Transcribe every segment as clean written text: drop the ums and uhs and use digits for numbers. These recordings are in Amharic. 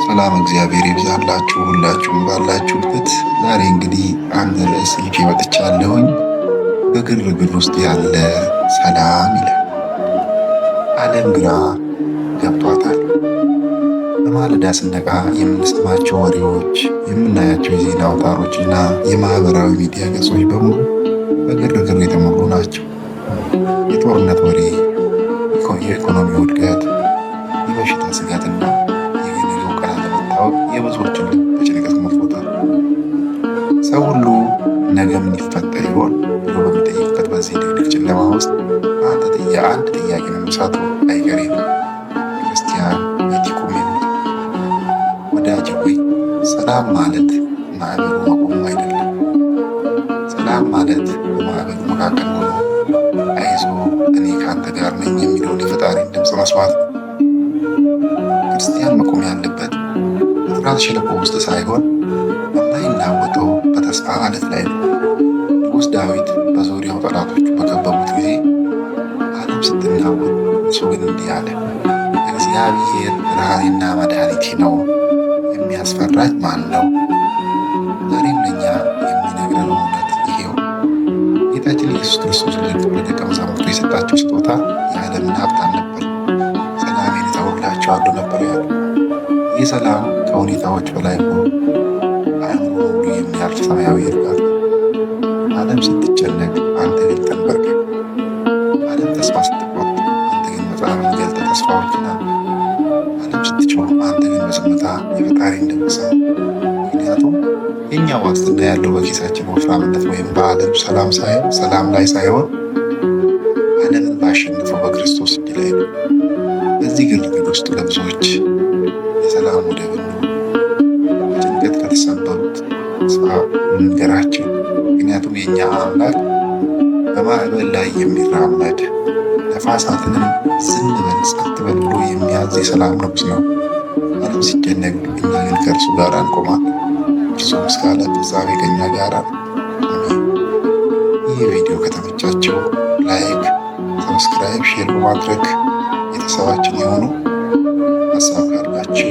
ሰላም እግዚአብሔር ይብዛላችሁ ሁላችሁም ባላችሁበት። ዛሬ እንግዲህ አንድ ርዕስ ይዤ መጥቻለሁኝ። በግርግር ውስጥ ያለ ሰላም ይላል። ዓለም ግራ ገብቷታል። በማለዳ ስነቃ የምንሰማቸው ወሬዎች፣ የምናያቸው የዜና አውታሮች እና የማህበራዊ ሚዲያ ገጾች በሙሉ በግርግር የተሞሉ ናቸው። የጦርነት ወሬ፣ የኢኮኖሚ ውድቀት፣ የበሽታ ስጋትና የነገው ቀን አለመታወቅ የብዙዎችን ልብ በጭንቀት ሞልቶታል። ሰው ሁሉ ነገ ምን ይፈጠር ይሆን ብሎ በሚጠይቅበት በዚህ ድቅድቅ ጨለማ ውስጥ አንድ ጥያቄ መነሳቱ አይቀሬ ነው። ክርስቲያን የቲቁም የሚል ወዳጅ ሆይ፣ ሰላም ማለት ማዕበሉ መቆሙ አይደለም። ሰላም ማለት በማዕበሉ መካከል ሆኖ አይዞ እኔ ከአንተ ጋር ነኝ የሚለውን የፈጣሪን ድምፅ መስማት ነው። ክርስቲያን መቆም ያለበት በፍርሃት ሸለቆ ውስጥ ሳይሆን በማይናወጠው በተስፋ አለት ላይ ነው። ንጉሥ ዳዊት በዙሪያው ጠላቶቹ በከበቡት ጊዜ ዓለም ስትናወጥ እሱ ግን እንዲህ አለ፣ እግዚአብሔር ብርሃኔና መድኃኒቴ ነው፣ የሚያስፈራኝ ማን ነው? ዛሬም ለእኛ የሚነግረን እውነት ይሄው። ጌታችን ኢየሱስ ክርስቶስ ለደቀ መዛሙርቱ የሰጣቸው ስጦታ የዓለምን ሀብት አልነበር፣ ሰላሜን እተውላችኋለሁ ነበር ያሉ። ይህ ሰላም ከሁኔታዎች በላይ ሆኖ አእምሮ ሁሉ የሚያልፍ ሰማያዊ እርጋታ። ዓለም ስትጨነቅ አንተ ግን ተንበርከክ። ዓለም ተስፋ ስትቆርጥ አንተ ግን መጽሐፍን ገልጠህ ተስፋዎችን አንብብ። ዓለም ስትጮህ አንተ ግን በዝምታ የፈጣሪን ድምፅ ስማ። ምክንያቱም የእኛ ዋስትና ያለው በኪሳችን ወፍራምነት ወይም በዓለም ሰላም ላይ ሳይሆን ዓለምን ባሸነፈው በክርስቶስ እጅ ላይ ነው። በዚህ ግርግር ውስጥ ለብዙዎች የሰላም ወደብ ነው። በጭንቀት ከተሰበሩት ተስፋ እንንገራቸው። ምክንያቱም የእኛ አምላክ በማዕበል ላይ የሚራመድ ነፋሳትንም ዝም በል ጸጥ በል ብሎ የሚያዝ የሰላም ንጉሥ ነው። ዓለም ሲጨነቅ እኛ ግን ከእርሱ ጋር እንቆማለን። እርሱም እስከ ዓለም ፍጻሜ ከእኛ ጋር ነው። አሜን። ይህ ቪዲዮ ከተመቻቸው ላይክ፣ ሰብስክራይብ፣ ሼር በማድረግ ቤተሰባችን የሆኑ ሀሳብ ካላችሁ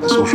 በጽሑፍ